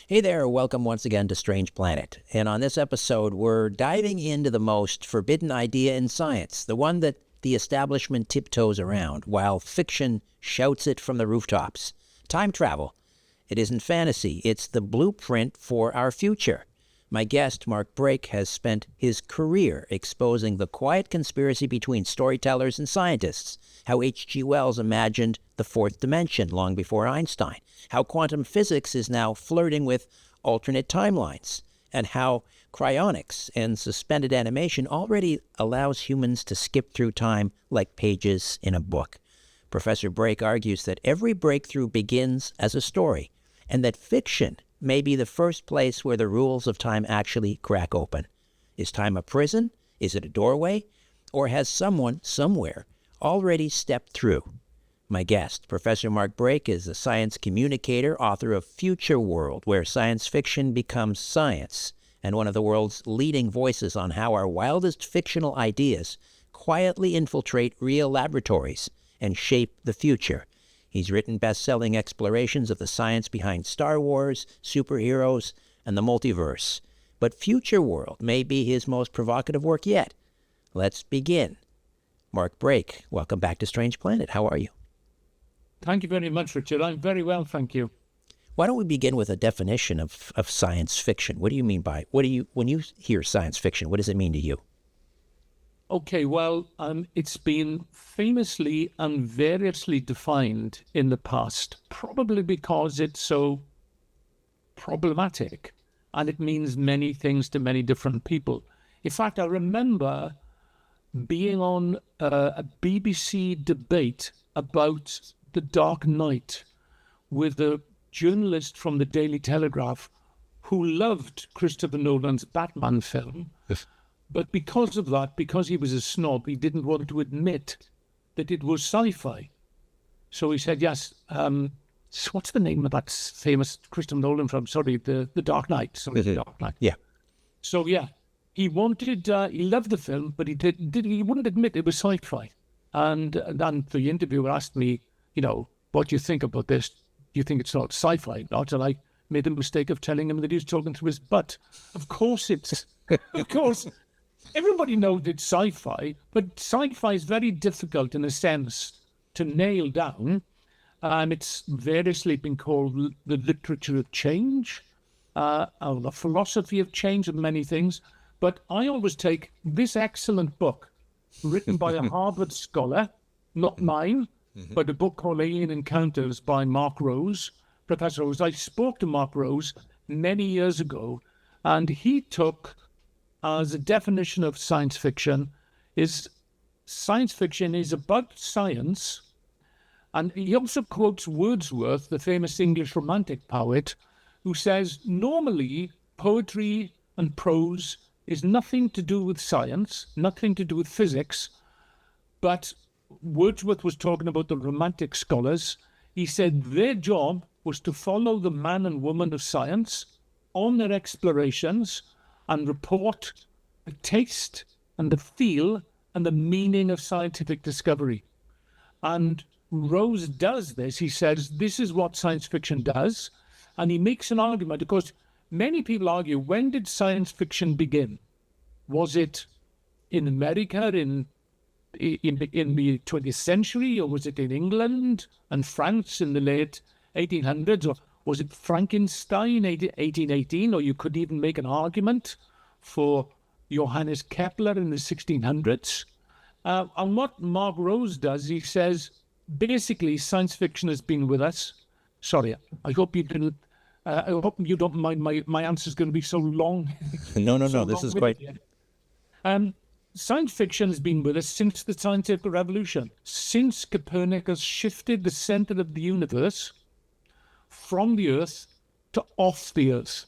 Hey there, welcome once again to Strange Planet. And on this episode, we're diving into the most forbidden idea in science, the one that the establishment tiptoes around, while fiction shouts it from the rooftops. Time travel. It isn't fantasy, it's the blueprint for our future. My guest, Mark Brake, has spent his career exposing the quiet conspiracy between storytellers and scientists, how H.G. Wells imagined the fourth dimension long before Einstein, how quantum physics is now flirting with alternate timelines, and how cryonics and suspended animation already allows humans to skip through time like pages in a book. Professor Brake argues that every breakthrough begins as a story, and that fiction may be the first place where the rules of time actually crack open. Is time a prison? Is it a doorway? Or has someone, somewhere, already stepped through? My guest, Professor Mark Brake, is a science communicator, author of FutureWorld, where science fiction becomes science, and one of the world's leading voices on how our wildest fictional ideas quietly infiltrate real laboratories and shape the future. He's written best-selling explorations of the science behind Star Wars, superheroes, and the multiverse. But FutureWorld may be his most provocative work yet. Let's begin. Mark Brake, welcome back to Strange Planet. How are you? Thank you very much, Richard. I'm very well, thank you. Why don't we begin with a definition of science fiction? What do you mean by, when you hear science fiction, what does it mean to you? Okay, well, it's been famously and variously defined in the past, probably because it's so problematic and it means many things to many different people. In fact, I remember being on a BBC debate about The Dark Knight with a journalist from the Daily Telegraph who loved Christopher Nolan's Batman film. Yes. But because of that, because he was a snob, he didn't want to admit that it was sci-fi. So he said, yes, so what's the name of that famous Christopher Nolan film? Sorry, The Dark Knight. Sorry, The Dark Knight. Yeah. So, yeah, he wanted, he loved the film, but he wouldn't admit it was sci-fi. And then the interviewer asked me, what do you think about this? Do you think it's not sci-fi? Not, and I made the mistake of telling him that he was talking through his butt. Of course it's, of course, everybody knows it's sci-fi, but sci-fi is very difficult in a sense to nail down. It's variously been called the literature of change, or the philosophy of change, and many things. But I always take this excellent book, written by a Harvard scholar, not mine, but a book called Alien Encounters by Mark Rose, Professor Rose. I spoke to Mark Rose many years ago, and he took as a definition of science fiction is about science. And he also quotes Wordsworth, the famous English Romantic poet, who says, normally poetry and prose is nothing to do with science, nothing to do with physics, but Wordsworth was talking about the Romantic scholars. He said their job was to follow the man and woman of science on their explorations and report the taste and the feel and the meaning of scientific discovery. And Rose does this. He says this is what science fiction does. And he makes an argument, because many people argue, when did science fiction begin? Was it in America in the 20th century, or was it in England and France in the late 1800s, or was it Frankenstein 1818, or you could even make an argument for Johannes Kepler in the 1600s. And what Mark Rose does, he says, basically science fiction has been with us. Sorry, I hope you didn't. I hope you don't mind my answer is going to be so long. No, this is quite. Science fiction has been with us since the scientific revolution, since Copernicus shifted the center of the universe from the Earth to off the Earth.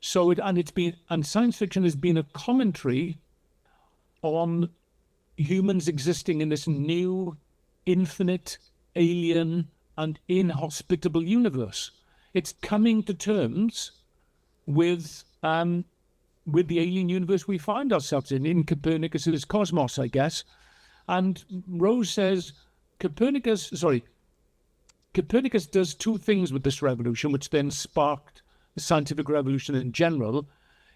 So science fiction has been a commentary on humans existing in this new, infinite, alien, and inhospitable universe. It's coming to terms with the alien universe we find ourselves in Copernicus's cosmos, I guess. And Rose says Copernicus does two things with this revolution, which then sparked the scientific revolution in general,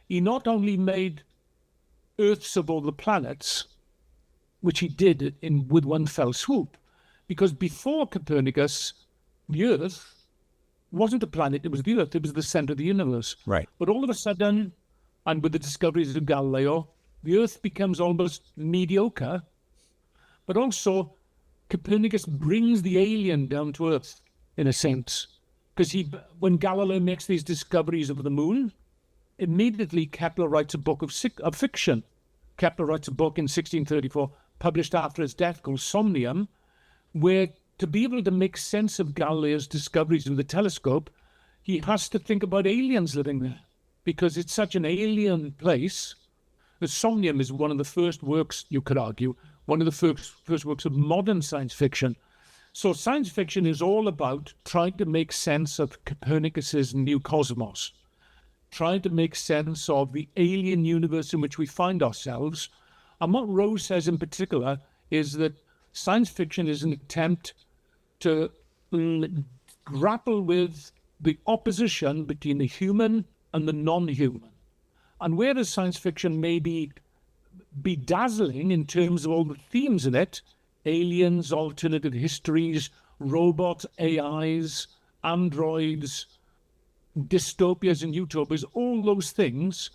he not only made Earths of all the planets, which he did with one fell swoop, because before Copernicus, the Earth wasn't a planet, it was the Earth, it was the center of the universe. Right. But all of a sudden, and with the discoveries of Galileo, the Earth becomes almost mediocre, but also Copernicus brings the alien down to Earth, in a sense. Because when Galileo makes these discoveries of the moon, immediately Kepler writes a book of fiction. Kepler writes a book in 1634, published after his death, called Somnium, where to be able to make sense of Galileo's discoveries with the telescope, he has to think about aliens living there, because it's such an alien place. The Somnium is one of the first works, you could argue, one of the first works of modern science fiction. So science fiction is all about trying to make sense of Copernicus's new cosmos, trying to make sense of the alien universe in which we find ourselves. And what Rose says in particular is that science fiction is an attempt to grapple with the opposition between the human and the non-human. And whereas science fiction may be bedazzling in terms of all the themes in it, aliens, alternative histories, robots, AIs, androids, dystopias and utopias, all those things,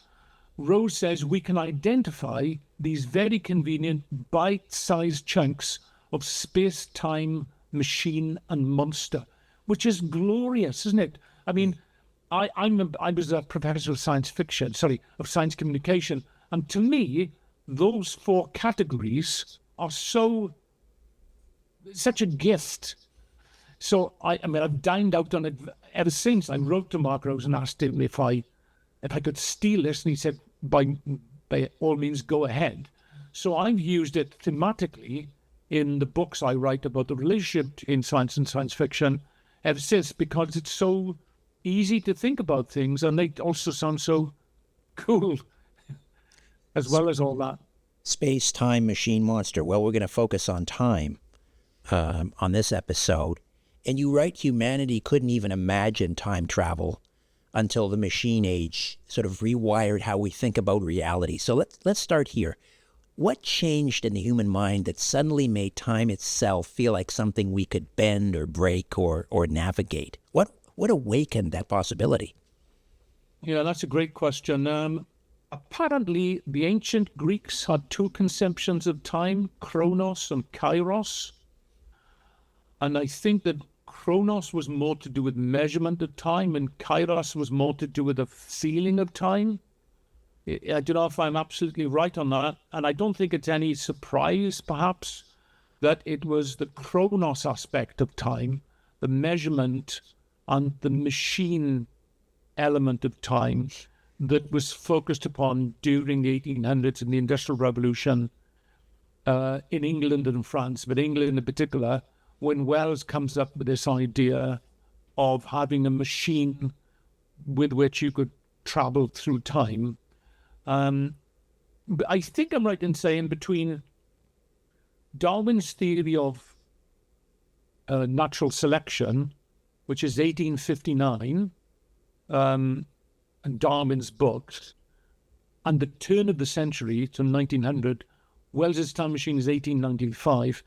Rose says we can identify these very convenient bite-sized chunks of space-time, machine and monster, which is glorious, isn't it? I mean, I was a professor of science communication, and to me, those four categories are such a gift. So I've dined out on it ever since. I wrote to Mark Rose and asked him if I could steal this, and he said, by all means, go ahead. So I've used it thematically in the books I write about the relationship in science and science fiction ever since, because it's so easy to think about things, and they also sound so cool as well as all that. Space, time, machine, monster. Well, we're going to focus on time on this episode. And you write humanity couldn't even imagine time travel until the machine age sort of rewired how we think about reality. So let's start here. What changed in the human mind that suddenly made time itself feel like something we could bend or break or navigate? What awakened that possibility? Yeah, that's a great question. Apparently, the ancient Greeks had two conceptions of time, chronos and kairos. And I think that chronos was more to do with measurement of time, and kairos was more to do with the feeling of time. I don't know if I'm absolutely right on that, and I don't think it's any surprise, perhaps, that it was the chronos aspect of time, the measurement and the machine element of time that was focused upon during the 1800s and the Industrial Revolution in England and France, but England in particular, when Wells comes up with this idea of having a machine with which you could travel through time. But I think I'm right in saying between Darwin's theory of natural selection, which is 1859, and Darwin's books, and the turn of the century to 1900, Wells's time machine is 1895.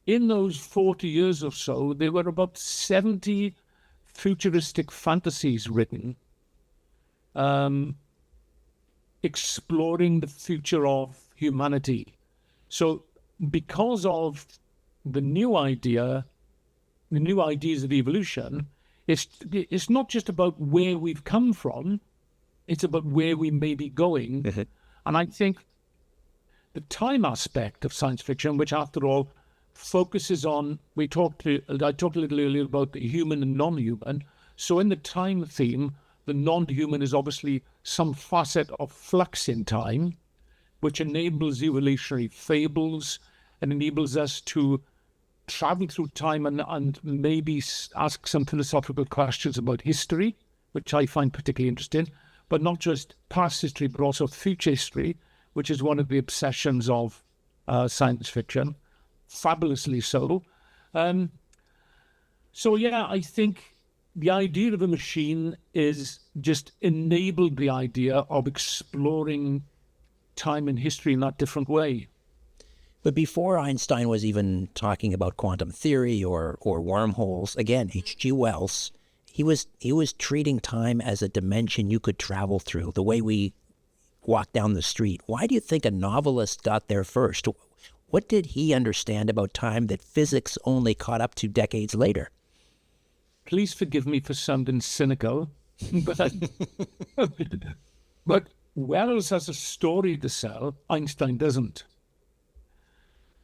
In those 40 years or so, there were about 70 futuristic fantasies written, exploring the future of humanity. So because of the new ideas of evolution, it's not just about where we've come from, it's about where we may be going. Mm-hmm. And I think the time aspect of science fiction, which after all focuses on, I talked a little earlier about the human and non-human. So in the time theme, the non-human is obviously some facet of flux in time, which enables evolutionary fables and enables us to travel through time and maybe ask some philosophical questions about history, which I find particularly interesting, but not just past history, but also future history, which is one of the obsessions of science fiction, fabulously so. So yeah, I think the idea of a machine is just enabled the idea of exploring time and history in that different way. But before Einstein was even talking about quantum theory or wormholes, again, H.G. Wells, he was treating time as a dimension you could travel through, the way we walk down the street. Why do you think a novelist got there first? What did he understand about time that physics only caught up to decades later? Please forgive me for sounding cynical, but Wells has a story to sell. Einstein doesn't.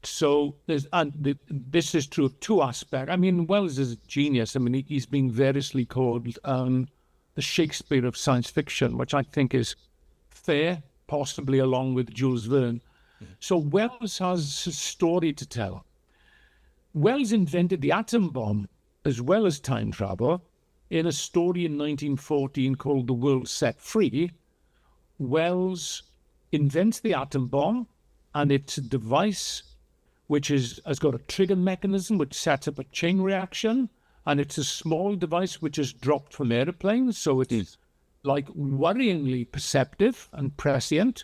So this is true of two aspects. I mean, Wells is a genius. I mean, he's been variously called the Shakespeare of science fiction, which I think is fair, possibly along with Jules Verne. So Wells has a story to tell. Wells invented the atom bomb as well as time travel in a story in 1914 called The World Set Free. Wells invents the atom bomb, and it's a device which has got a trigger mechanism which sets up a chain reaction, and it's a small device which is dropped from airplanes, so it is like worryingly perceptive and prescient.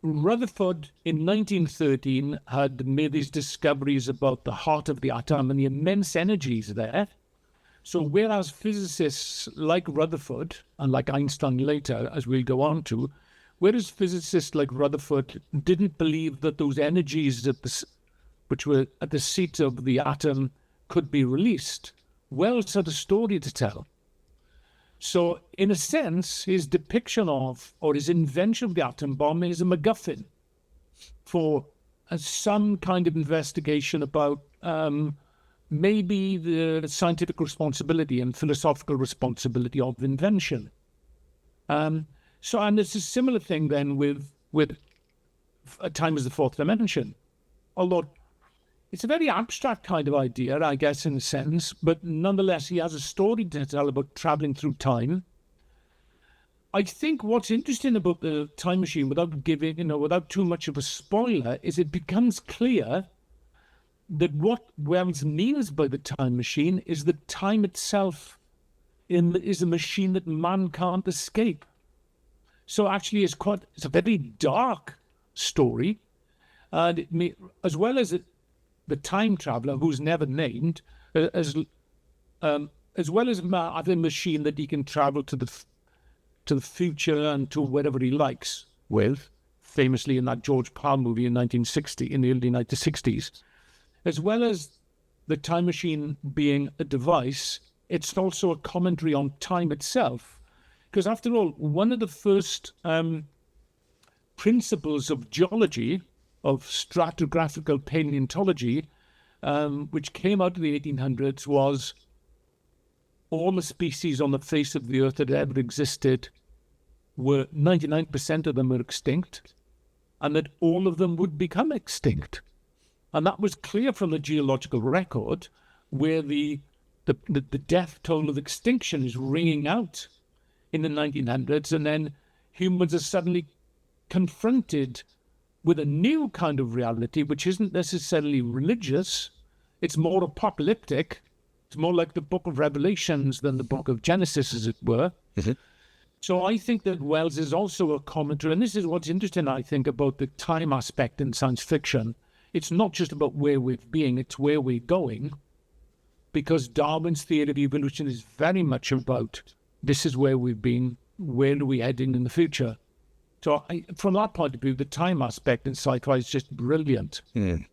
Rutherford in 1913 had made these discoveries about the heart of the atom and the immense energies there. So whereas physicists like Rutherford and like Einstein later, as we'll go on to, whereas physicists like Rutherford didn't believe that those energies which were at the seat of the atom could be released, Wells had a story to tell. So in a sense, his depiction of, or his invention of the atom bomb is a MacGuffin for some kind of investigation about maybe the scientific responsibility and philosophical responsibility of invention. And it's a similar thing then with time as the fourth dimension. Although it's a very abstract kind of idea, I guess, in a sense, but nonetheless, he has a story to tell about traveling through time. I think what's interesting about the time machine, without too much of a spoiler, is it becomes clear that what Wells means by the time machine is that time itself is a machine that man can't escape. So actually, it's a very dark story, and as well as the time traveler, who's never named, as well as other machine that he can travel to the future and to wherever he likes with, famously in that George Pal movie in the early 1960s. As well as the time machine being a device, it's also a commentary on time itself. Because after all, one of the first principles of geology, of stratigraphical paleontology, which came out of the 1800s, was all the species on the face of the earth that ever existed 99% of them were extinct, and that all of them would become extinct. And that was clear from the geological record, where the death toll of extinction is ringing out in the 1900s, and then humans are suddenly confronted with a new kind of reality, which isn't necessarily religious. It's more apocalyptic. It's more like the book of Revelations than the book of Genesis, as it were. Mm-hmm. So I think that Wells is also a commentator, and this is what's interesting, I think, about the time aspect in science fiction. It's not just about where we're being, it's where we're going, because Darwin's theory of evolution is very much about this is where we've been, where are we heading in the future? So from that point of view, the time aspect in sci-fi is just brilliant. Mm.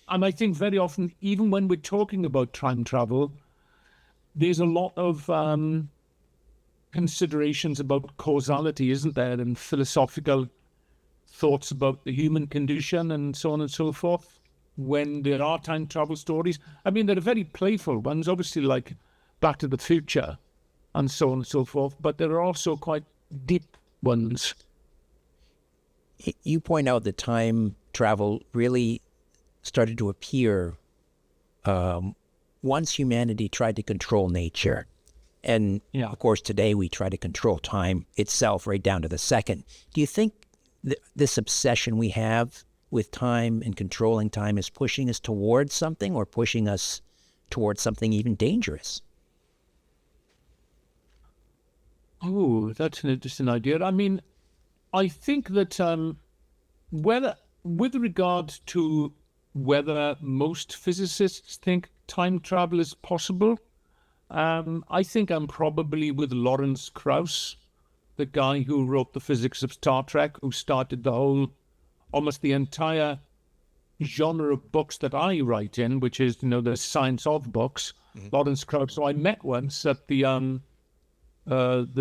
And I think very often, even when we're talking about time travel, there's a lot of considerations about causality, isn't there? And philosophical thoughts about the human condition and so on and so forth. When there are time travel stories, I mean, there are very playful ones, obviously like Back to the Future and so on and so forth, but there are also quite deep ones. You point out that time travel really started to appear once humanity tried to control nature. And, of course, today we try to control time itself right down to the second. Do you think this obsession we have with time and controlling time is pushing us towards something or pushing us towards something even dangerous? Oh, that's an interesting idea. I mean, I think that whether, with regard to whether most physicists think time travel is possible, I think I'm probably with Lawrence Krauss, the guy who wrote the physics of Star Trek, who started the whole, almost the entire genre of books that I write in, which is, the science of books. Lawrence Krauss. So I met once at the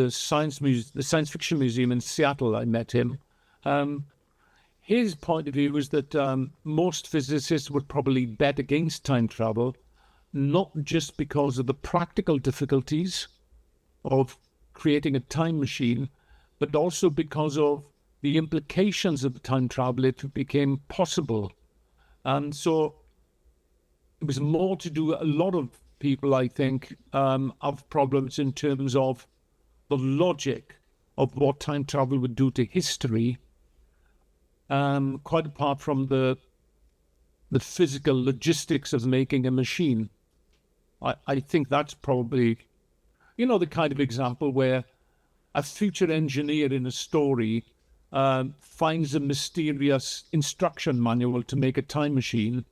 science fiction museum in Seattle. I met him. His point of view was that most physicists would probably bet against time travel, not just because of the practical difficulties of creating a time machine, but also because of the implications of time travel if it became possible. And so it was more to do, a lot of people, I think, have problems in terms of the logic of what time travel would do to history, quite apart from the physical logistics of making a machine. I think that's probably, the kind of example where a future engineer in a story finds a mysterious instruction manual to make a time machine.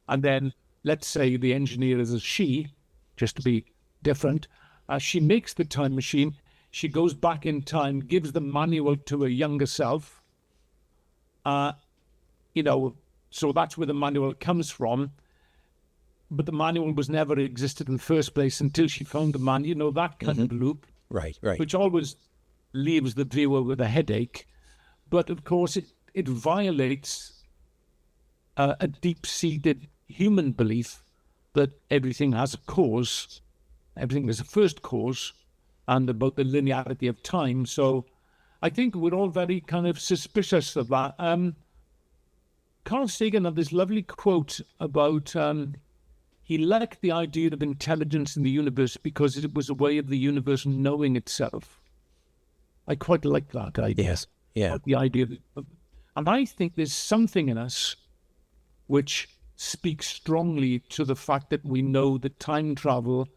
And then, let's say the engineer is a she, just to be different. She makes the time machine. She goes back in time, gives the manual to her younger self. So that's where the manual comes from. But the manual was never existed in the first place until she found the manual, that kind of loop. Right. Which always leaves the viewer with a headache. But of course, it violates a deep-seated human belief that everything has a cause, everything has a first cause, and about the linearity of time. So I think we're all very kind of suspicious of that. Carl Sagan had this lovely quote about he liked the idea of intelligence in the universe because it was a way of the universe knowing itself. I quite like that idea. Yes. Yeah. The idea of, and I think there's something in us which speaks strongly to the fact that we know that time travel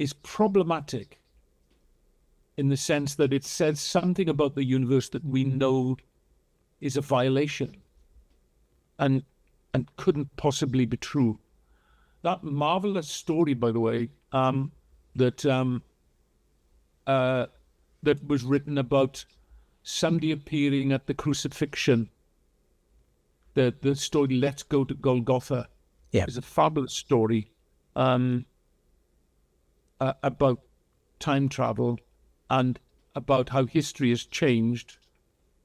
is problematic in the sense that it says something about the universe that we know is a violation and couldn't possibly be true. That marvelous story, by the way, that was written about somebody appearing at the crucifixion, the story Let's Go to Golgotha, is a fabulous story about time travel and about how history has changed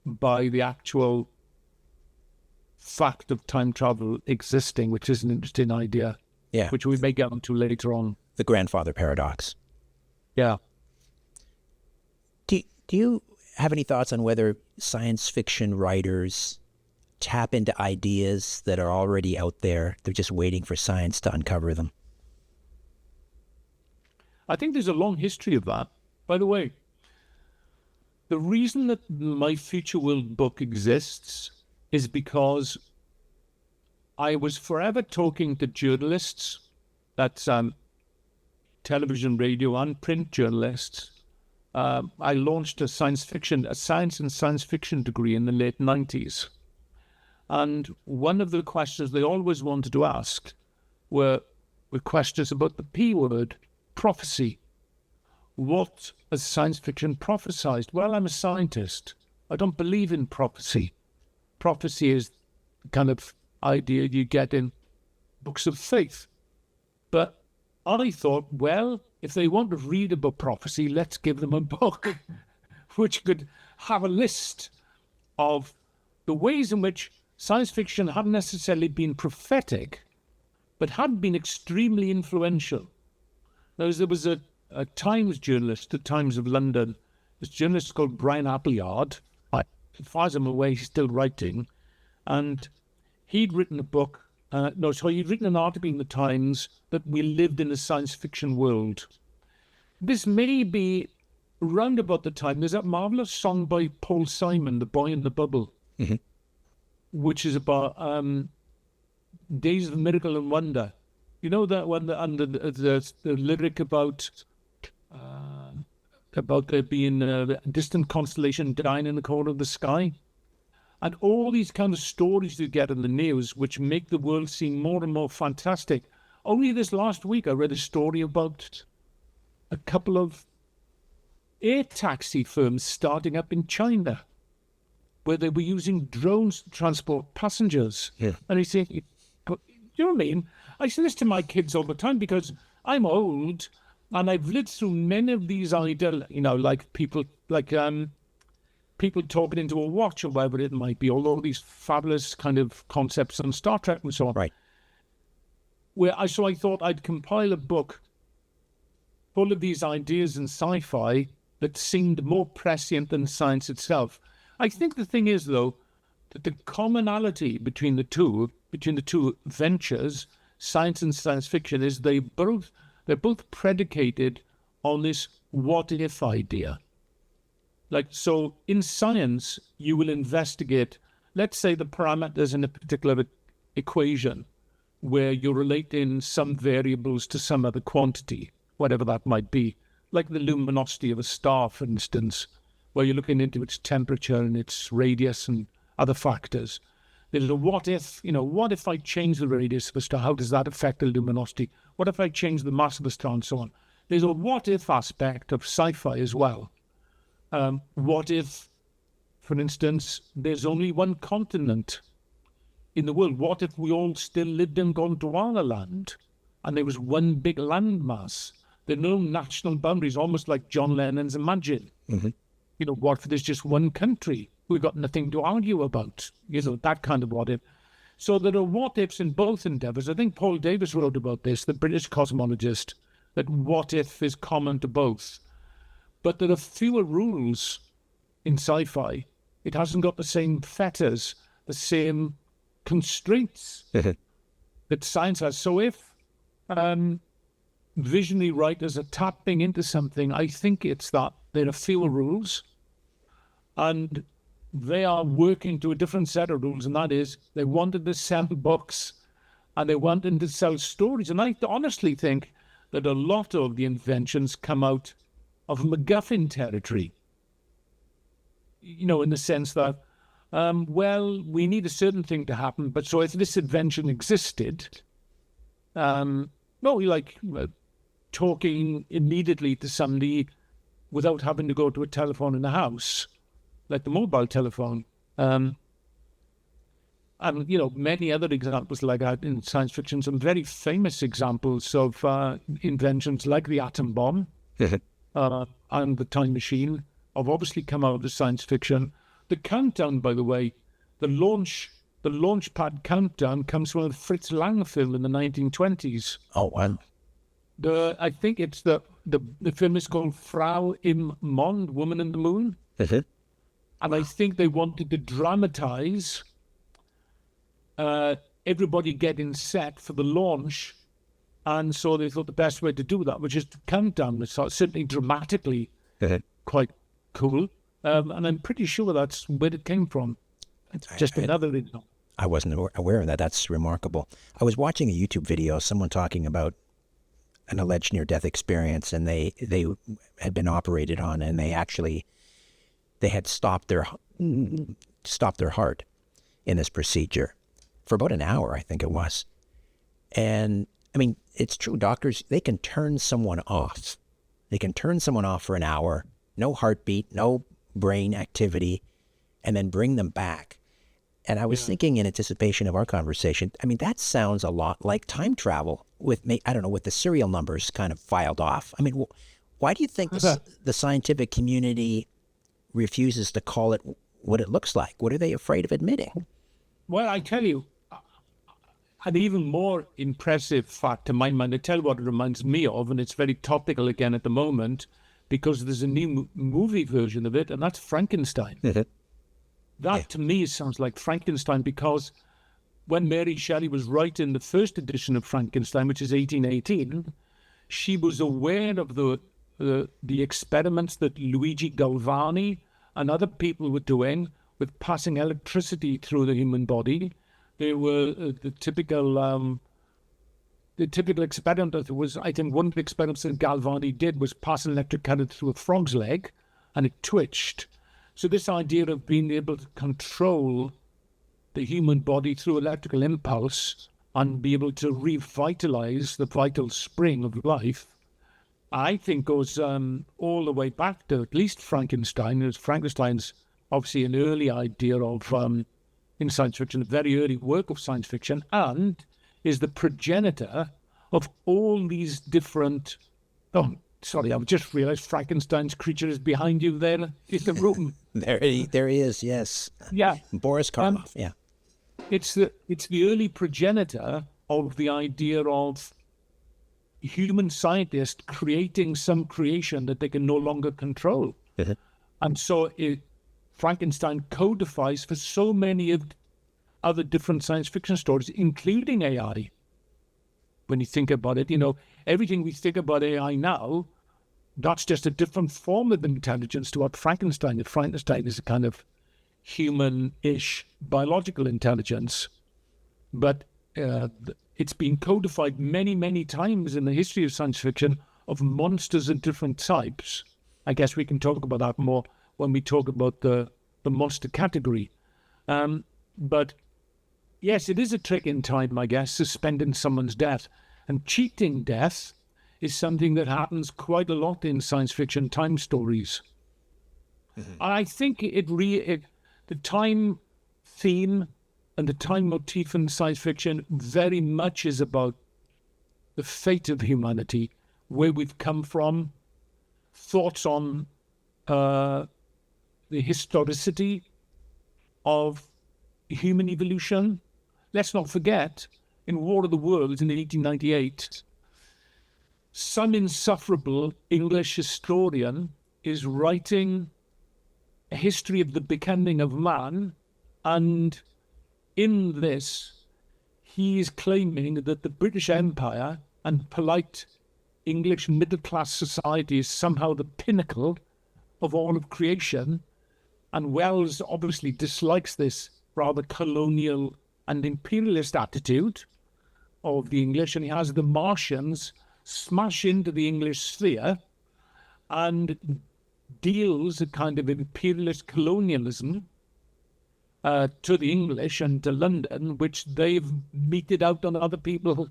by the actual fact of time travel existing, which is an interesting idea, which we may get into later on. The grandfather paradox. Yeah. Do you have any thoughts on whether science fiction writers tap into ideas that are already out there? They're just waiting for science to uncover them. I think there's a long history of that. By the way, the reason that my FutureWorld book exists is because I was forever talking to journalists, that's television, radio, and print journalists. I launched a science and science fiction degree in the late 90s. And one of the questions they always wanted to ask were questions about the P word, prophecy. What has science fiction prophesized? Well, I'm a scientist. I don't believe in prophecy. Prophecy is the kind of idea you get in books of faith. But I thought, well, if they want to read about prophecy, let's give them a book which could have a list of the ways in which science fiction hadn't necessarily been prophetic, but had been extremely influential. There was a Times journalist, the Times of London, this journalist called Brian Appleyard. As far as I'm aware, he's still writing. And he'd written a book, he'd written an article in the Times that we lived in a science fiction world. This may be round about the time, there's that marvelous song by Paul Simon, The Boy in the Bubble, which is about days of miracle and wonder. You know that one, the lyric about about there being a distant constellation dying in the corner of the sky. And all these kind of stories you get in the news, which make the world seem more and more fantastic. Only this last week, I read a story about a couple of air taxi firms starting up in China, where they were using drones to transport passengers. Yeah. And you say, you know what I mean? I say this to my kids all the time because I'm old and I've lived through many of these ideal, like people talking into a watch or whatever it might be, all these fabulous kind of concepts on Star Trek and so on. Right. So I thought I'd compile a book full of these ideas in sci-fi that seemed more prescient than science itself. I think the thing is, though, that the commonality between the two ventures, science and science fiction, is they're both predicated on this what-if idea. Like, so in science, you will investigate, let's say, the parameters in a particular equation where you're relating some variables to some other quantity, whatever that might be, like the luminosity of a star, for instance, where you're looking into its temperature and its radius and other factors. There's a what if I change the radius of a star? How does that affect the luminosity? What if I change the mass of the star and so on? There's a what if aspect of sci-fi as well. What if, for instance, there's only one continent in the world? What if we all still lived in Gondwana land and there was one big landmass? There are no national boundaries, almost like John Lennon's Imagine. Mm-hmm. What if there's just one country? We've got nothing to argue about. That kind of what if. So there are what ifs in both endeavors. I think Paul Davies wrote about this, the British cosmologist, that what if is common to both. But there are fewer rules in sci-fi. It hasn't got the same fetters, the same constraints that science has. So if visionary writers are tapping into something, I think it's that there are fewer rules and they are working to a different set of rules, and that is they wanted to sell books and they wanted to sell stories. And I honestly think that a lot of the inventions come out of MacGuffin territory, in the sense that, we need a certain thing to happen, but so if this invention existed, talking immediately to somebody without having to go to a telephone in the house, like the mobile telephone. And, many other examples like that in science fiction, some very famous examples of inventions like the atom bomb and the time machine have obviously come out of science fiction. The countdown, by the way, the launch pad countdown comes from a Fritz Lang film in the 1920s. Oh, wow. I think it's the film is called Frau im Mond, Woman in the Moon. Mm-hmm. And I think they wanted to dramatize everybody getting set for the launch. And so they thought the best way to do that was just to count down. It's certainly dramatically quite cool. And I'm pretty sure that's where it came from. It's just another example. I wasn't aware of that. That's remarkable. I was watching a YouTube video, someone talking about an alleged near-death experience, and they had been operated on, and they had stopped their heart in this procedure for about an hour, I think it was. And I mean, it's true. Doctors, they can turn someone off. They can turn someone off for an hour, no heartbeat, no brain activity, and then bring them back. And I was thinking in anticipation of our conversation, I mean, that sounds a lot like time travel with the serial numbers kind of filed off. I mean, why do you think the scientific community refuses to call it what it looks like? What are they afraid of admitting? Well, I tell you, an even more impressive fact to my mind, I tell you what it reminds me of, and it's very topical again at the moment, because there's a new movie version of it, and that's Frankenstein. That, to me, sounds like Frankenstein, because when Mary Shelley was writing the first edition of Frankenstein, which is 1818, she was aware of the experiments that Luigi Galvani and other people were doing with passing electricity through the human body. They were the typical the typical experiment was, I think one of the experiments that Galvani did was pass an electric current through a frog's leg and it twitched. So this idea of being able to control the human body through electrical impulse and be able to revitalize the vital spring of life, I think goes all the way back to at least Frankenstein. Frankenstein's obviously an early idea of in science fiction, a very early work of science fiction, and is the progenitor of all these different... Oh, sorry, I've just realized Frankenstein's creature is behind you there in the room. There he is, yes. Yeah. Boris Karloff, yeah. It's the early progenitor of the idea of human scientists creating some creation that they can no longer control. Mm-hmm. And so Frankenstein codifies for so many of other different science fiction stories, including AI. When you think about it, everything we think about AI now, that's just a different form of intelligence to what Frankenstein is. Frankenstein is a kind of human-ish biological intelligence. But it's been codified many, many times in the history of science fiction of monsters of different types. I guess we can talk about that more when we talk about the monster category. But yes, it is a trick in time, I guess, suspending someone's death. And cheating death is something that happens quite a lot in science fiction time stories. Mm-hmm. I think the time theme and the time motif in science fiction very much is about the fate of humanity, where we've come from, thoughts on the historicity of human evolution. Let's not forget, in War of the Worlds in 1898, some insufferable English historian is writing a history of the becoming of man, and in this, he is claiming that the British Empire and polite English middle-class society is somehow the pinnacle of all of creation, and Wells obviously dislikes this rather colonial and imperialist attitude of the English, and he has the Martians smash into the English sphere and deals a kind of imperialist colonialism to the English and to London, which they've meted out on other people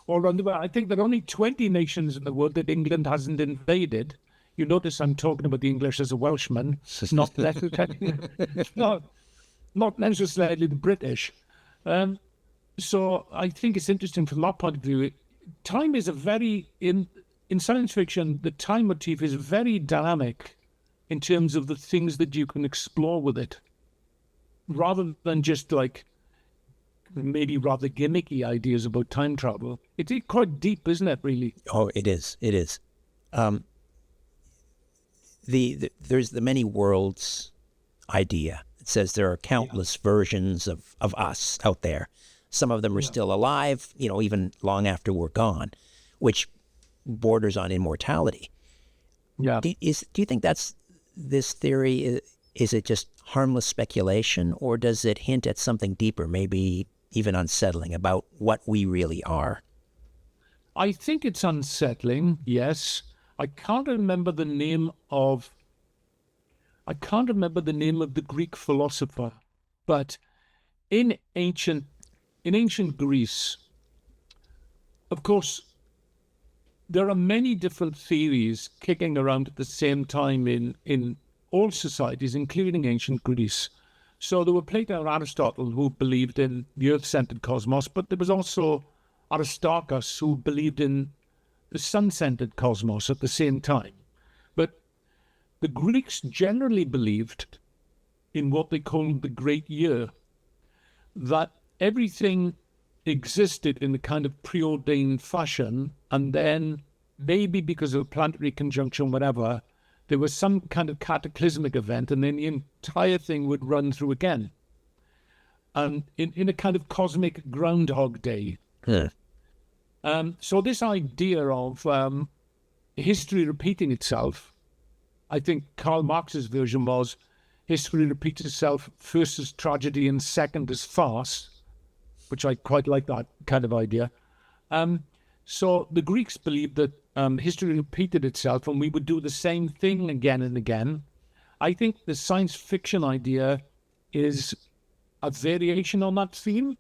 all around the world. I think there are only 20 nations in the world that England hasn't invaded. You notice I'm talking about the English as a Welshman, not necessarily the British. So I think it's interesting from that point of view. Time is in science fiction, the time motif is very dynamic in terms of the things that you can explore with it, rather than just like maybe rather gimmicky ideas about time travel. It's quite deep, isn't it, really? Oh, it is. It is. There's the many worlds idea. It says there are countless versions of us out there. Some of them are still alive, even long after we're gone, which borders on immortality. Yeah. Do you think that's this theory? Is it just harmless speculation, or does it hint at something deeper, maybe even unsettling, about what we really are? I think it's unsettling, yes. I can't remember the name of the Greek philosopher, but in ancient Greece, of course, there are many different theories kicking around at the same time in all societies, including ancient Greece. So there were Plato and Aristotle who believed in the earth-centered cosmos, but there was also Aristarchus who believed in the sun-centered cosmos at the same time. But the Greeks generally believed in what they called the Great Year, that everything existed in a kind of preordained fashion, and then maybe because of a planetary conjunction, whatever, there was some kind of cataclysmic event, and then the entire thing would run through again. And in a kind of cosmic Groundhog Day. Yeah. So this idea of history repeating itself, I think Karl Marx's version was history repeats itself first as tragedy and second as farce, which I quite like that kind of idea. So the Greeks believed that history repeated itself and we would do the same thing again and again. I think the science fiction idea is a variation on that theme.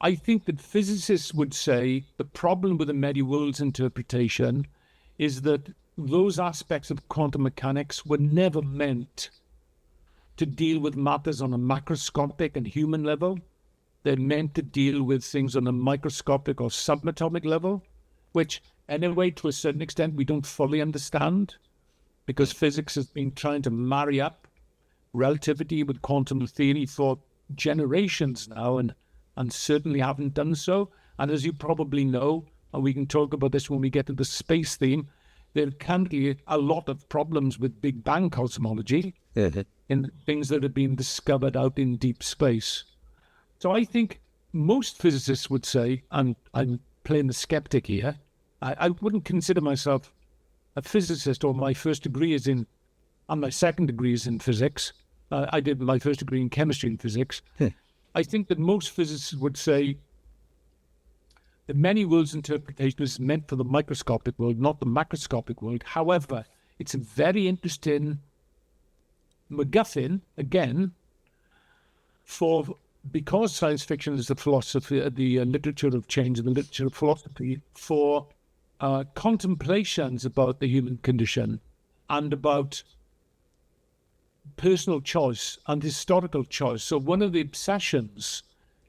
I think that physicists would say the problem with the many-worlds interpretation is that those aspects of quantum mechanics were never meant to deal with matters on a macroscopic and human level. They're meant to deal with things on a microscopic or subatomic level, which anyway, to a certain extent, we don't fully understand, because physics has been trying to marry up relativity with quantum theory for generations now, and certainly haven't done so. And as you probably know, and we can talk about this when we get to the space theme, there can be a lot of problems with Big Bang cosmology in things that have been discovered out in deep space. So I think most physicists would say, and I'm playing the skeptic here, I wouldn't consider myself a physicist, or my first degree is in, and my second degree is in physics. I did my first degree in chemistry and physics. I think that most physicists would say the many worlds interpretation is meant for the microscopic world, not the macroscopic world. However, it's a very interesting MacGuffin, again, because science fiction is the philosophy, the literature of change and the literature of philosophy, for contemplations about the human condition and about personal choice and historical choice. So one of the obsessions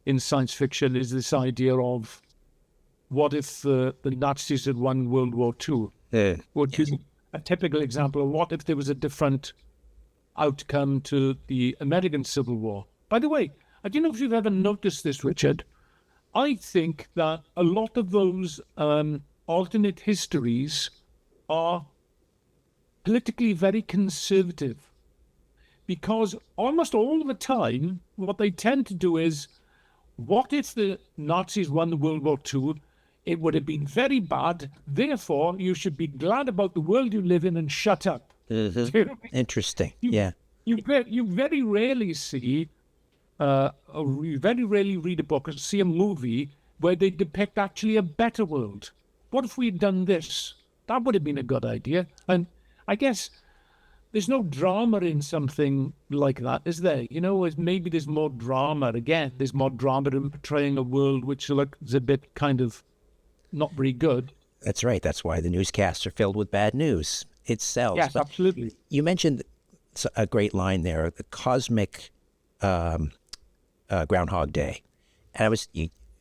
in science fiction is this idea of, what if the Nazis had won World War II? Which is a typical example of what if there was a different outcome to the American Civil War. By the way, I don't know if you've ever noticed this, Richard. I think that a lot of those alternate histories are politically very conservative, because almost all the time, what they tend to do is, what if the Nazis won the World War II? It would have been very bad. Therefore, you should be glad about the world you live in and shut up. Interesting. You very rarely see, you very rarely read a book or see a movie where they depict actually a better world. What if we'd done this? That would have been a good idea. And I guess there's no drama in something like that, is there? You know, maybe there's more drama. Again, there's more drama in portraying a world which looks a bit kind of not very good. That's right. That's why the newscasts are filled with bad news. It sells. Yes, But absolutely. you mentioned a great line there, the cosmic Groundhog Day. And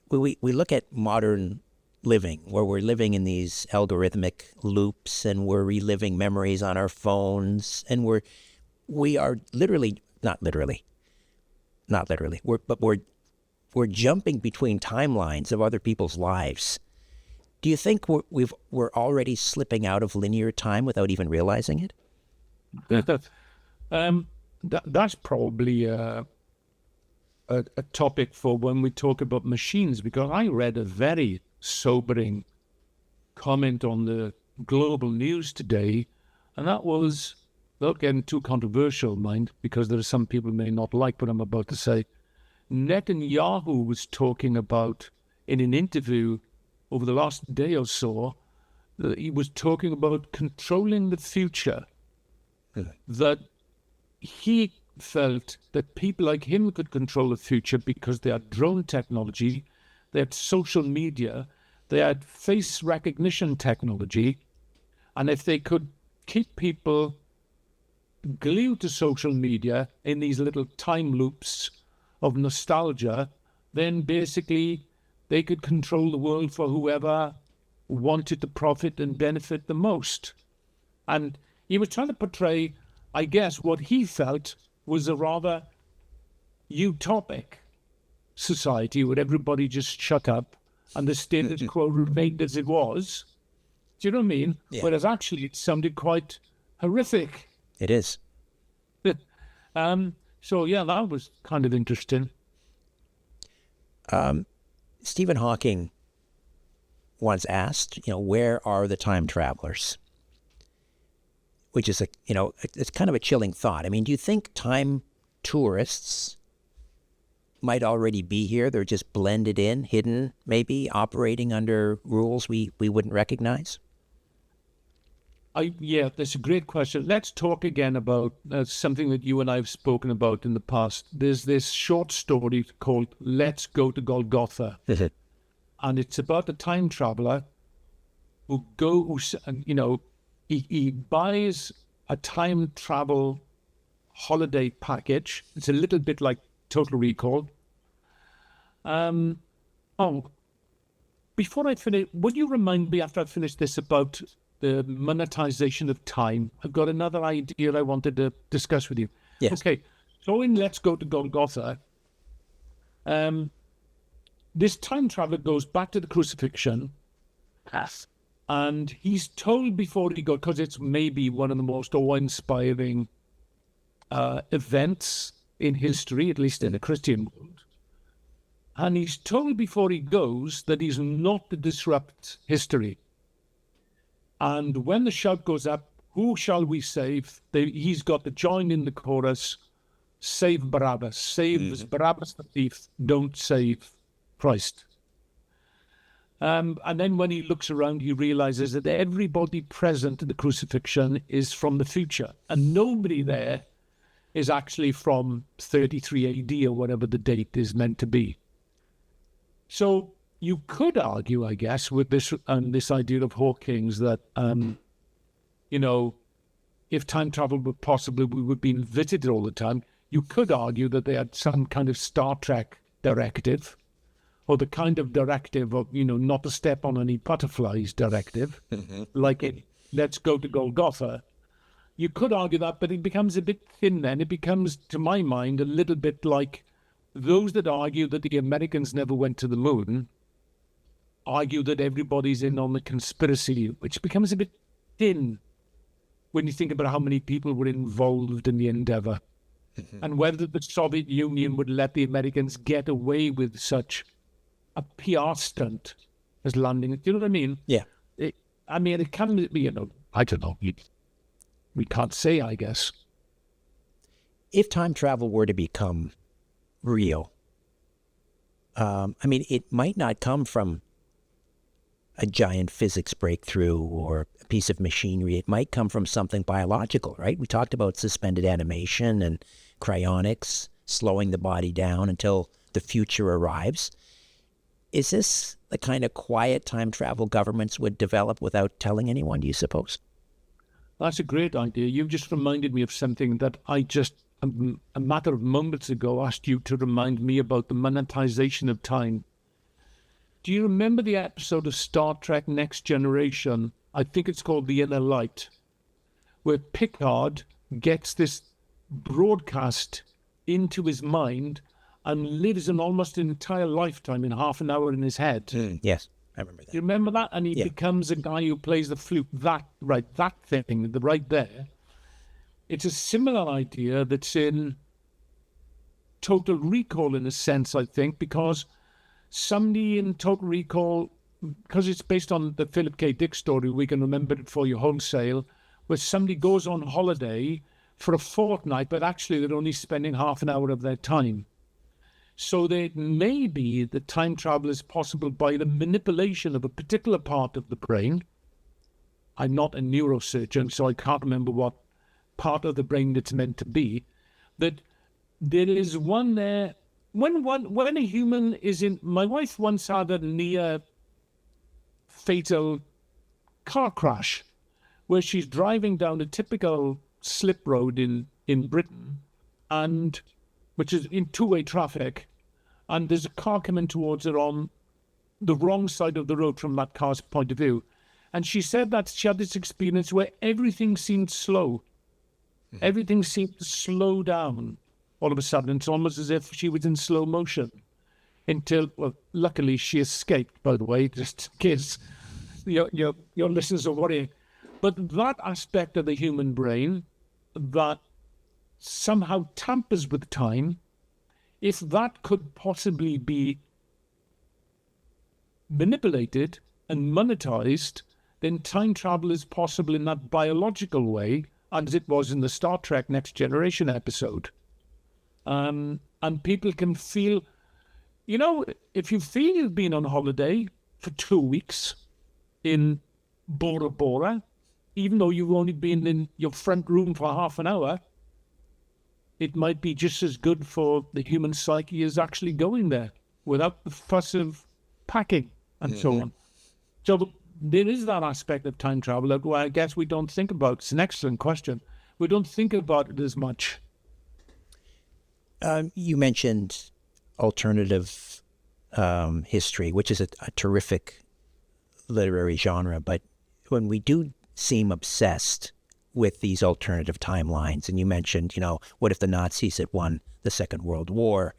we look at modern living, where we're living in these algorithmic loops and we're reliving memories on our phones, and we are literally, not literally, we're jumping between timelines of other people's lives. Do you think we're already slipping out of linear time without even realizing it? That's probably a topic for when we talk about machines, because I read a very sobering comment on the global news today, and that was, without getting too controversial, mind, because there are some people who may not like what I'm about to say, Netanyahu was talking about, in an interview over the last day or so, that he was talking about controlling the future, that he felt that people like him could control the future because they had drone technology, they had social media, they had face recognition technology, and if they could keep people glued to social media in these little time loops of nostalgia, then basically they could control the world for whoever wanted to profit and benefit the most. And he was trying to portray, I guess, what he felt was a rather utopic society where everybody just shut up and the status quo remained as it was. Do you know what I mean? Yeah. Whereas actually it sounded quite horrific. It is. So yeah, that was kind of interesting. Stephen Hawking once asked, where are the time travelers? Which is it's kind of a chilling thought. I mean, do you think time tourists might already be here. They're just blended in, hidden, maybe operating under rules we wouldn't recognize? Yeah, that's a great question. Let's talk again about something that you and I have spoken about in the past. There's this short story called Let's Go to Golgotha. And it's about a time traveler he buys a time travel holiday package. It's a little bit like Total Recall. Before I finish, would you remind me after I finish this about the monetization of time? I've got another idea I wanted to discuss with you. Yes. Okay, so in Let's Go to Golgotha, this time traveler goes back to the crucifixion, and he's told before he goes, because it's maybe one of the most awe-inspiring events in history, at least in the Christian world. And he's told before he goes that he's not to disrupt history. And when the shout goes up, who shall we save? He's got to join in the chorus, save Barabbas, save Barabbas the thief, don't save Christ. And then when he looks around, he realizes that everybody present at the crucifixion is from the future. And nobody there is actually from 33 AD or whatever the date is meant to be. So you could argue, I guess, with this idea of Hawking's that, if time travel were possible, we would be visited all the time. You could argue that they had some kind of Star Trek directive, or the kind of directive of, not to step on any butterflies directive, like it, Let's Go to Golgotha. You could argue that, but it becomes a bit thin then. It becomes, to my mind, a little bit like those that argue that the Americans never went to the moon argue that everybody's in on the conspiracy, which becomes a bit thin when you think about how many people were involved in the endeavor and whether the Soviet Union would let the Americans get away with such a PR stunt as landing. Do you know what I mean? Yeah. It can be, I don't know. We can't say, I guess. If time travel were to become real, it might not come from a giant physics breakthrough or a piece of machinery. It might come from something biological, right? We talked about suspended animation and cryonics, slowing the body down until the future arrives. Is this the kind of quiet time travel governments would develop without telling anyone, do you suppose? That's a great idea. You've just reminded me of something that I just, a matter of moments ago, asked you to remind me about the monetization of time. Do you remember the episode of Star Trek Next Generation? I think it's called The Inner Light, where Picard gets this broadcast into his mind and lives almost an entire lifetime in half an hour in his head. Yes, I remember that. Do you remember that? And he becomes a guy who plays the flute. That thing, right there. It's a similar idea that's in Total Recall in a sense, I think, because somebody in Total Recall, because it's based on the Philip K. Dick story, We Can Remember It For You wholesale, where somebody goes on holiday for a fortnight, but actually they're only spending half an hour of their time. So that maybe the time travel is possible by the manipulation of a particular part of the brain. I'm not a neurosurgeon, so I can't remember what part of the brain it's meant to be. That there is one there. When a human is in... My wife once had a near fatal car crash where she's driving down a typical slip road in Britain, and which is in two-way traffic, and there's a car coming towards her on the wrong side of the road from that car's point of view. And she said that she had this experience where everything seemed slow. Everything seemed to slow down all of a sudden. It's almost as if she was in slow motion until, well, luckily she escaped, by the way, just in case your listeners are worrying. But that aspect of the human brain that somehow tampers with time, if that could possibly be manipulated and monetized, then time travel is possible in that biological way, as it was in the Star Trek Next Generation episode. And people can feel, if you feel you've been on holiday for 2 weeks in Bora Bora, even though you've only been in your front room for half an hour, it might be just as good for the human psyche as actually going there without the fuss of packing and so on. So there is that aspect of time travel that I guess we don't think about. It's an excellent question. We don't think about it as much. You mentioned alternative history, which is a terrific literary genre, but when we do seem obsessed with these alternative timelines, and you mentioned, what if the Nazis had won the Second World War,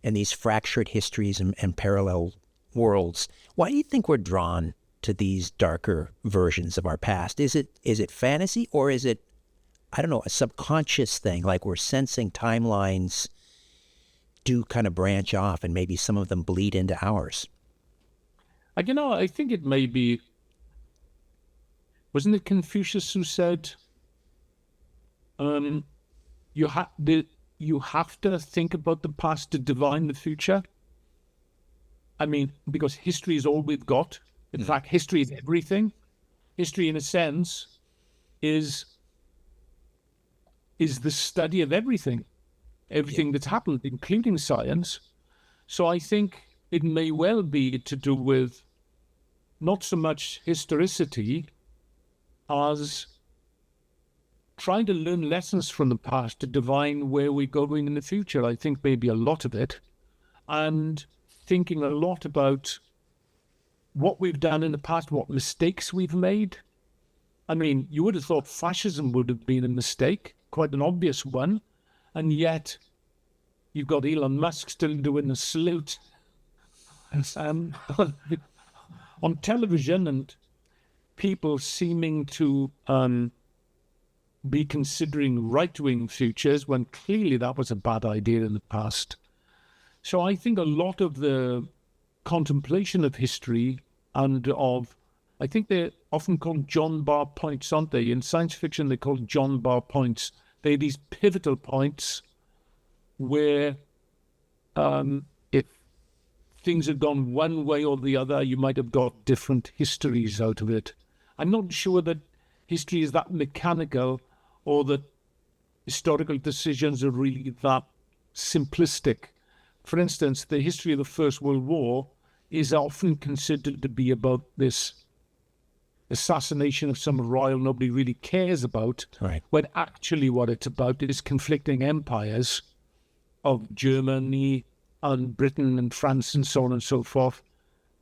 and these fractured histories and parallel worlds, why do you think we're drawn to these darker versions of our past? Is it fantasy, or is it, I don't know, a subconscious thing, like we're sensing timelines do kind of branch off and maybe some of them bleed into ours? I think it may be, wasn't it Confucius who said, you have to think about the past to divine the future? I mean, because history is all we've got. In fact, history is everything. History, in a sense, is the study of everything that's happened, including science. So I think it may well be to do with not so much historicity as trying to learn lessons from the past to divine where we're going in the future. I think maybe a lot of it. And thinking a lot about what we've done in the past, what mistakes we've made. I mean, you would have thought fascism would have been a mistake, quite an obvious one. And yet, you've got Elon Musk still doing a salute on television, and people seeming to be considering right-wing futures when clearly that was a bad idea in the past. So I think a lot of the contemplation of history and I think they're often called John Bar points, aren't they? In science fiction, they're called John Bar points. They're these pivotal points where if things had gone one way or the other, you might have got different histories out of it. I'm not sure that history is that mechanical or that historical decisions are really that simplistic. For instance, the history of the First World War is often considered to be about this assassination of some royal nobody really cares about, right, when actually what it's about is conflicting empires of Germany and Britain and France and so on and so forth.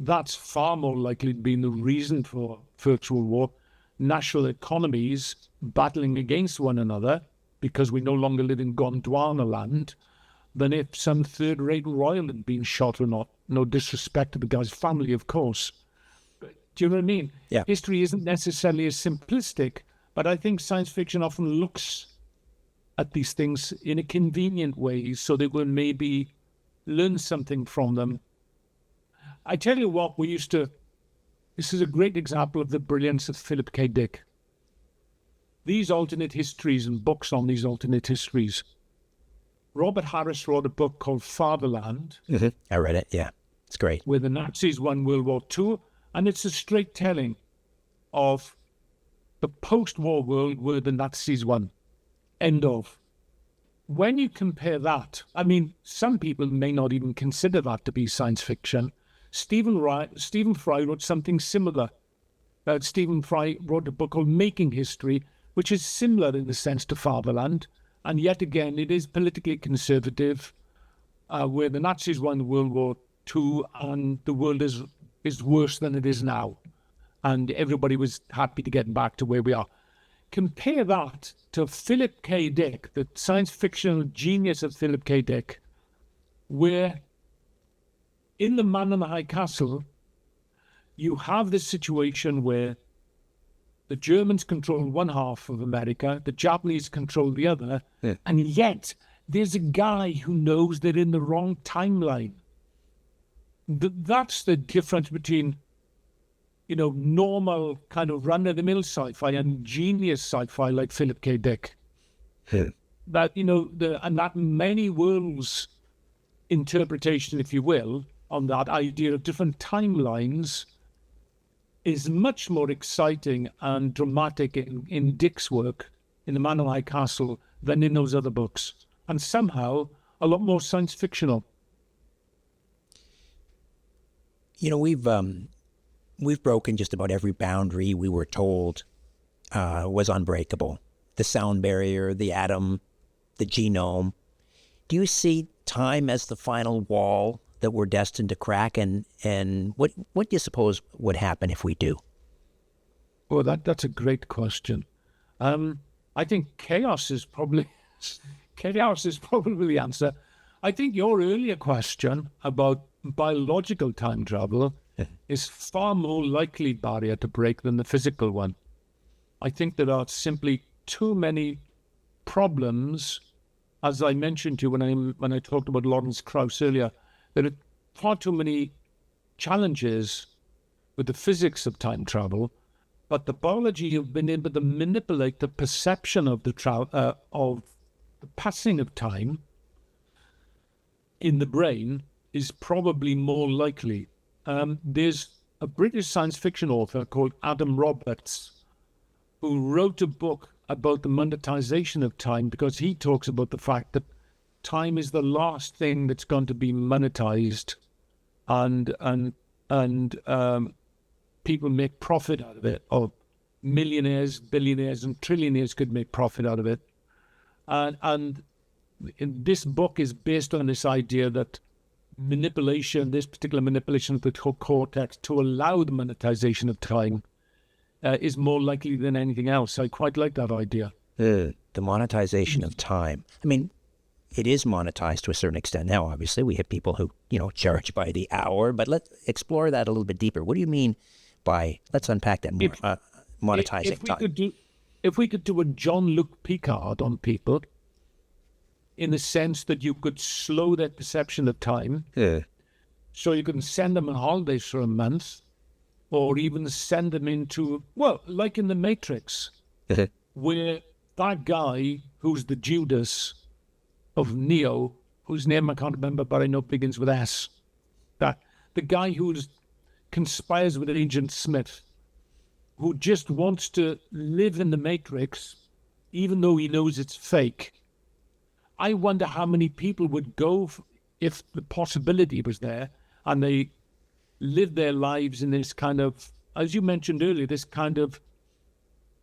That's far more likely to be the reason for First World War. National economies battling against one another because we no longer live in Gondwana land, than if some third-rate royal had been shot or not. No disrespect to the guy's family, of course. But do you know what I mean? Yeah. History isn't necessarily as simplistic, but I think science fiction often looks at these things in a convenient way so that we'll maybe learn something from them. I tell you what, this is a great example of the brilliance of Philip K. Dick. These alternate histories and books on these alternate histories. Robert Harris wrote a book called Fatherland. Mm-hmm. I read it, yeah. It's great. Where the Nazis won World War II, and it's a straight telling of the post-war world where the Nazis won. End of. When you compare that, I mean, some people may not even consider that to be science fiction. Stephen Fry wrote something similar. Stephen Fry wrote a book called Making History, which is similar in the sense to Fatherland. And yet again, it is politically conservative, where the Nazis won World War II and the world is worse than it is now. And everybody was happy to get back to where we are. Compare that to Philip K. Dick, the science fictional genius of Philip K. Dick, where in The Man in the High Castle, you have this situation where the Germans control one half of America, the Japanese control the other, and yet there's a guy who knows they're in the wrong timeline. That's the difference between, normal kind of run-of-the-mill sci-fi and genius sci-fi like Philip K. Dick. that, and that many worlds interpretation, if you will, on that idea of different timelines is much more exciting and dramatic in Dick's work, in The Man in High Castle, than in those other books. And somehow a lot more science fictional. We've broken just about every boundary we were told was unbreakable. The sound barrier, the atom, the genome. Do you see time as the final wall that we're destined to crack? And what do you suppose would happen if we do? Well, that's a great question. I think chaos is probably the answer. I think your earlier question about biological time travel is far more likely barrier to break than the physical one. I think there are simply too many problems, as I mentioned to you when I talked about Lawrence Krauss earlier. There are far too many challenges with the physics of time travel, but the biology, you've been able to manipulate the perception of of the passing of time in the brain is probably more likely. There's a British science fiction author called Adam Roberts who wrote a book about the monetization of time, because he talks about the fact that time is the last thing that's going to be monetized, and people make profit out of it, or millionaires, billionaires, and trillionaires could make profit out of it. And this book is based on this idea that this particular manipulation of the cortex to allow the monetization of time is more likely than anything else. I quite like that idea. The monetization of time. I mean, it is monetized to a certain extent now. Obviously, we have people who, charge by the hour, but let's explore that a little bit deeper. What do you mean by, let's unpack that more, monetizing time? If we could do a Jean-Luc Picard on people, in the sense that you could slow their perception of time, so you can send them on holidays for a month, or even send them into, like in The Matrix, where that guy who's the Judas of Neo, whose name I can't remember, but I know begins with S, that the guy who conspires with Agent Smith, who just wants to live in the Matrix, even though he knows it's fake. I wonder how many people would go if the possibility was there, and they live their lives in this kind of, as you mentioned earlier, this kind of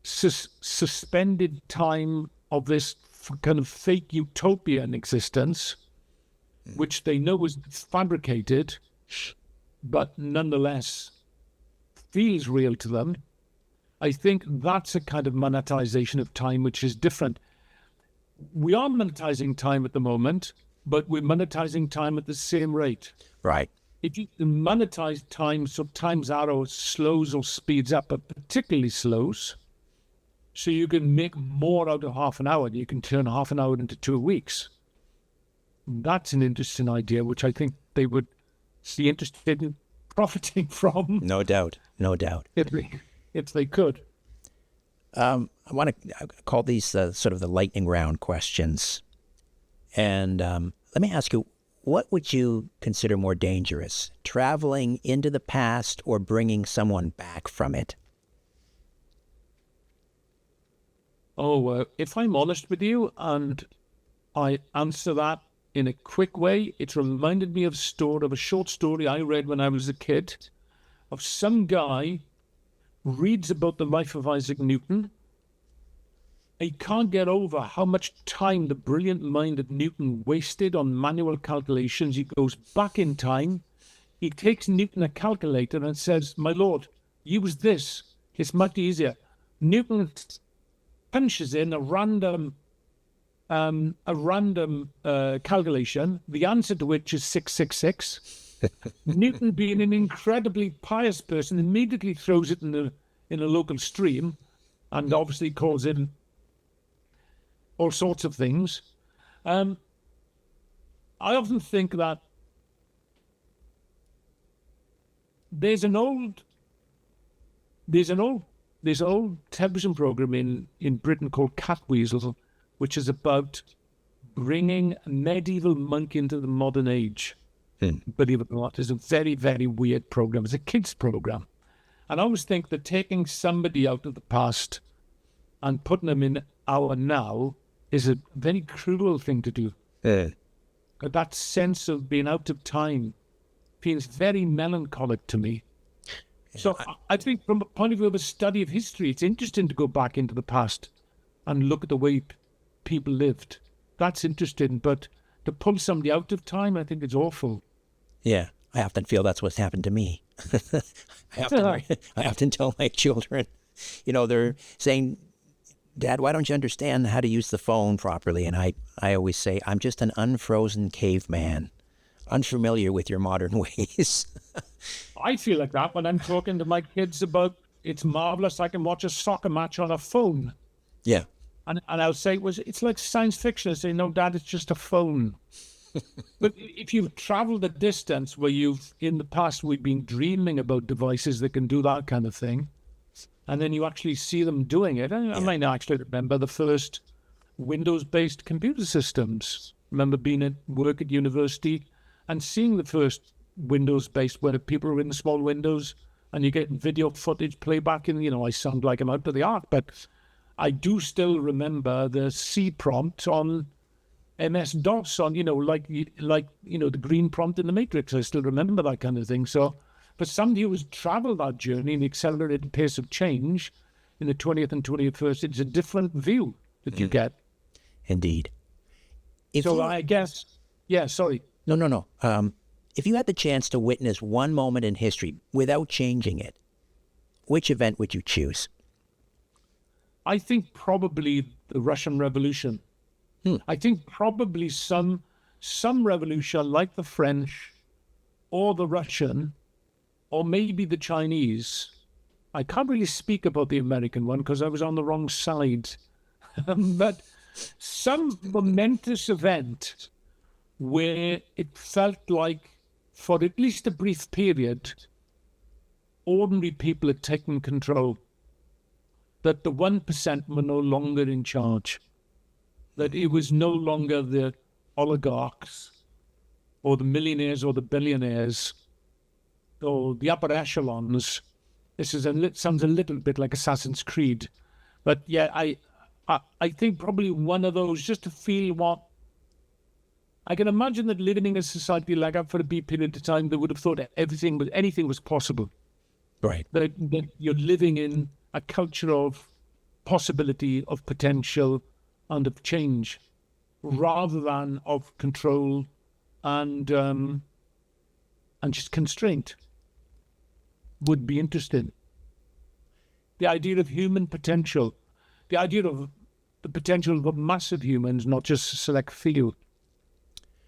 suspended time of this kind of fake utopia in existence, which they know is fabricated, but nonetheless feels real to them. I think that's a kind of monetization of time which is different. We are monetizing time at the moment, but we're monetizing time at the same rate. Right. If you monetize time, so time's arrow slows or speeds up, but particularly slows, so you can make more out of half an hour. You can turn half an hour into 2 weeks. That's an interesting idea, which I think they would be interested in profiting from. No doubt. If they could. I want to call these sort of the lightning round questions. And let me ask you, what would you consider more dangerous, traveling into the past or bringing someone back from it? If I'm honest with you and I answer that in a quick way, it reminded me of a short story I read when I was a kid of some guy reads about the life of Isaac Newton. He can't get over how much time the brilliant mind of Newton wasted on manual calculations. He goes back in time. He takes Newton a calculator and says, "My lord, use this. It's much easier." Newton punches in a random calculation, the answer to which is 666. Newton, being an incredibly pious person, immediately throws it in a local stream, and obviously calls in all sorts of things. I often think that there's an old television program in Britain called Catweasel, which is about bringing a medieval monk into the modern age. Believe it or not, it's a very, very weird program. It's a kids program. And I always think that taking somebody out of the past and putting them in our now is a very cruel thing to do. That sense of being out of time feels very melancholic to me. So I think from a point of view of a study of history, it's interesting to go back into the past and look at the way people lived. That's interesting, but to pull somebody out of time, I think it's awful. Yeah, I often feel that's what's happened to me. I often tell my children, they're saying, Dad, why don't you understand how to use the phone properly? And I always say, I'm just an unfrozen caveman, unfamiliar with your modern ways. I feel like that when I'm talking to my kids about, it's marvelous, I can watch a soccer match on a phone. Yeah. And I'll say, it's like science fiction. I say, no, Dad, it's just a phone. But if you've traveled a distance where in the past, we've been dreaming about devices that can do that kind of thing, and then you actually see them doing it. I might not actually remember the first Windows-based computer systems. Remember being at work at university and seeing the first Windows-based where people are in the small windows and you get video footage playback, and I sound like I'm out of the ark, but I do still remember the C prompt on MS-DOS on, the green prompt in the Matrix. I still remember that kind of thing. So for somebody who has traveled that journey in the accelerated pace of change in the 20th and 21st, it's a different view that you get. Indeed. I guess, sorry. No. If you had the chance to witness one moment in history without changing it, which event would you choose? I think probably the Russian Revolution. I think probably some revolution like the French or the Russian or maybe the Chinese. I can't really speak about the American one because I was on the wrong side. But some momentous event where it felt like, for at least a brief period, ordinary people had taken control. That the 1% were no longer in charge. That it was no longer the oligarchs or the millionaires or the billionaires or the upper echelons. This sounds a little bit like Assassin's Creed. But yeah, I think probably one of those, just to feel what... I can imagine that living in a society like that for a brief period of time, they would have thought that anything was possible. Right. That you're living in a culture of possibility, of potential, and of change, rather than of control and just constraint. Would be interesting. The idea of human potential, the idea of the potential of massive humans, not just a select few.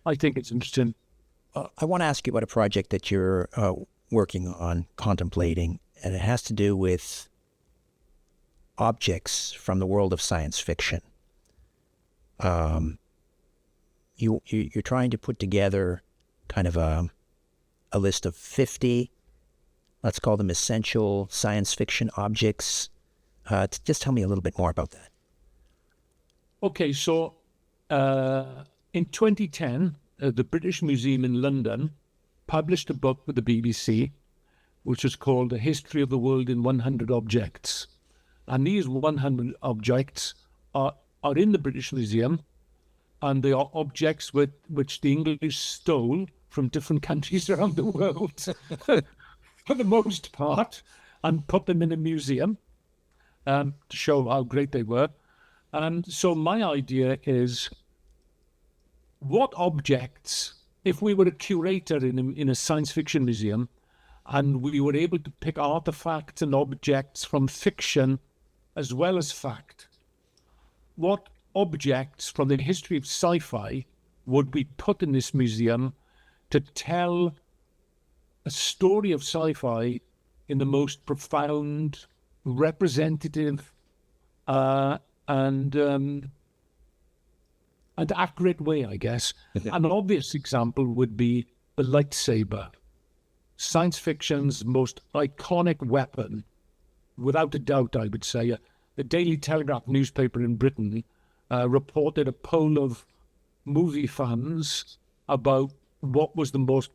I think it's interesting. I want to ask you about a project that you're working on, contemplating, and it has to do with objects from the world of science fiction. You're trying to put together kind of a list of 50, let's call them essential science fiction objects. Just tell me a little bit more about that. Okay, so in 2010, the British Museum in London published a book with the BBC, which was called A History of the World in 100 Objects. And these 100 objects are in the British Museum, and they are objects which the English stole from different countries around the world, for the most part, and put them in a museum to show how great they were. And so my idea is, what objects, if we were a curator in a science fiction museum, and we were able to pick artifacts and objects from fiction as well as fact, what objects from the history of sci-fi would we put in this museum to tell a story of sci-fi in the most profound, representative, and accurate way, I guess. An obvious example would be the lightsaber, science fiction's most iconic weapon, without a doubt, I would say. The Daily Telegraph newspaper in Britain reported a poll of movie fans about what was the most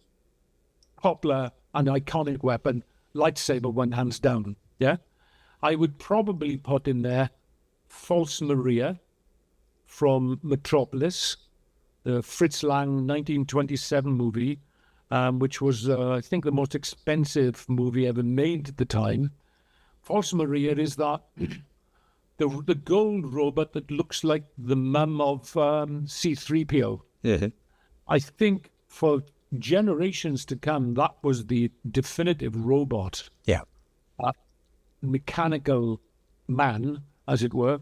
popular and iconic weapon. Lightsaber went hands down. Yeah, I would probably put in there False Maria from Metropolis, the Fritz Lang 1927 movie, which was, I think, the most expensive movie ever made at the time. False Maria is that the gold robot that looks like the mum of C-3PO. Yeah. I think for generations to come, that was the definitive robot. Yeah. Mechanical man, as it were.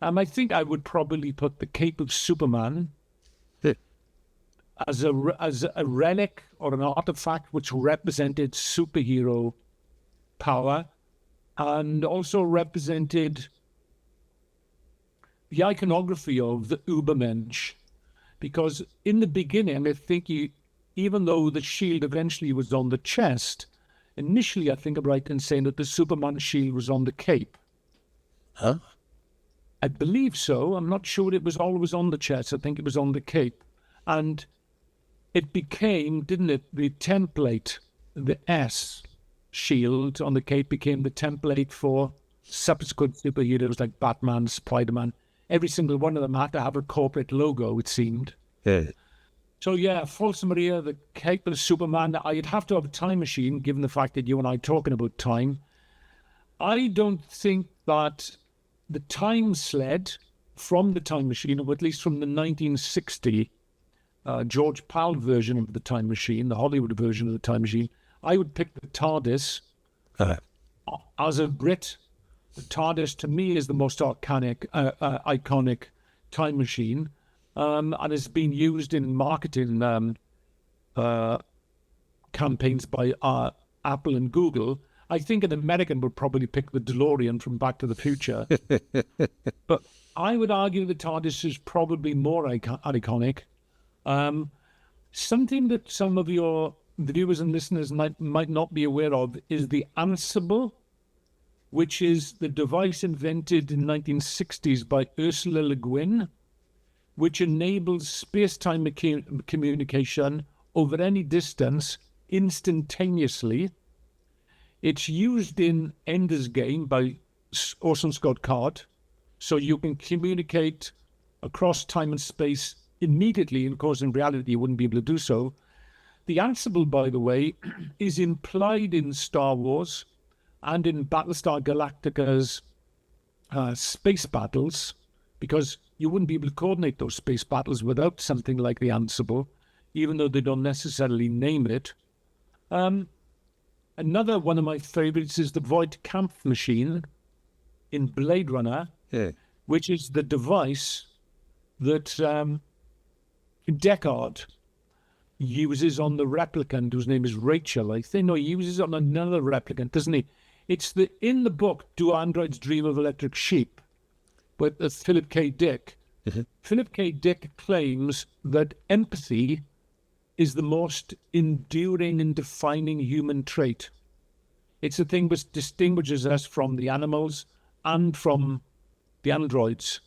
I think I would probably put the Cape of Superman as a relic or an artifact which represented superhero power and also represented the iconography of the Ubermensch. Because in the beginning, I think even though the shield eventually was on the chest, initially I think I'm right in saying that the Superman shield was on the cape. Huh? I believe so. I'm not sure it was always on the chest. I think it was on the cape. And it became, didn't it, the template, the S shield on the cape became the template for subsequent superheroes like Batman, Spider-Man. Every single one of them had to have a corporate logo, it seemed. Yeah. So yeah, False Maria, the Cape of Superman. I'd have to have a time machine, given the fact that you and I are talking about time. I don't think that the time sled from the time machine, or at least from the 1960 George Pal version of the time machine, the Hollywood version of the time machine, I would pick the TARDIS. As a Brit, the TARDIS to me is the most iconic time machine, and has been used in marketing campaigns by Apple and Google. I think an American would probably pick the DeLorean from Back to the Future. But I would argue the TARDIS is probably more iconic. Something that some of your viewers and listeners might not be aware of is the Ansible, which is the device invented in the 1960s by Ursula Le Guin, which enables space-time communication over any distance instantaneously. It's used in Ender's Game by Orson Scott Card, so you can communicate across time and space immediately, and of course in reality you wouldn't be able to do so. The Ansible, by the way, is implied in Star Wars and in Battlestar Galactica's space battles, because you wouldn't be able to coordinate those space battles without something like the Ansible, even though they don't necessarily name it. Another one of my favorites is the Voight Kampff machine in Blade Runner, which is the device that Deckard uses on the replicant, whose name is Rachel. I think, no, he uses it on another replicant, doesn't he? It's in the book, Do Androids Dream of Electric Sheep, with Philip K. Dick. Philip K. Dick claims that empathy is the most enduring and defining human trait. It's the thing which distinguishes us from the animals and from the androids.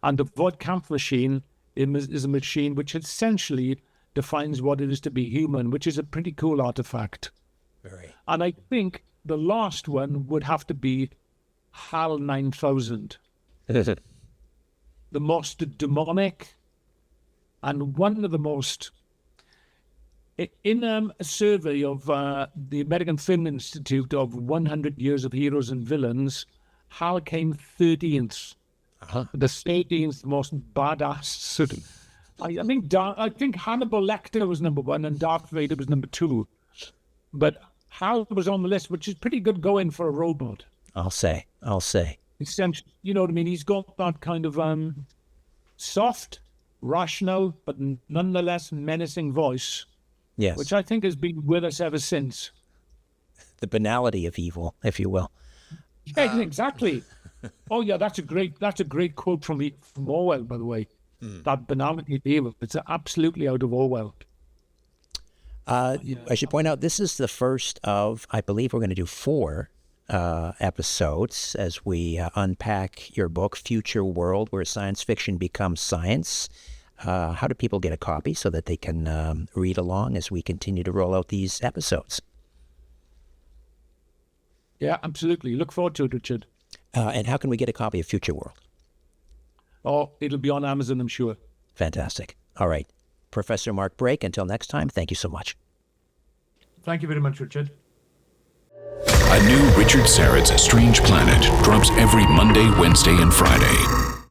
And the Voight Kampff machine is a machine which essentially defines what it is to be human, which is a pretty cool artifact. Very. And I think the last one would have to be HAL 9000. The most demonic and one of the most... In a survey of the American Film Institute of 100 Years of Heroes and Villains, HAL came 13th. The 13th most badass sort of... I think Hannibal Lecter was number 1 and Darth Vader was number 2. But HAL was on the list, which is pretty good going for a robot. I'll say. Essentially, you know what I mean? He's got that kind of soft, rational, but nonetheless menacing voice. Yes. Which I think has been with us ever since. The banality of evil, if you will. Yeah, exactly. Oh yeah, that's a great quote from Orwell, by the way. That banality of evil. It's absolutely out of Orwell. I should point out this is the first of, I believe we're going to do 4 episodes as we unpack your book, FutureWorld, Where Science Fiction Becomes Science. How do people get a copy so that they can read along as we continue to roll out these episodes? Yeah, absolutely. Look forward to it, Richard. And how can we get a copy of FutureWorld? Oh, it'll be on Amazon, I'm sure. Fantastic. All right. Professor Mark Brake, until next time, thank you so much. Thank you very much, Richard. A new Richard Syrett's Strange Planet drops every Monday, Wednesday, and Friday.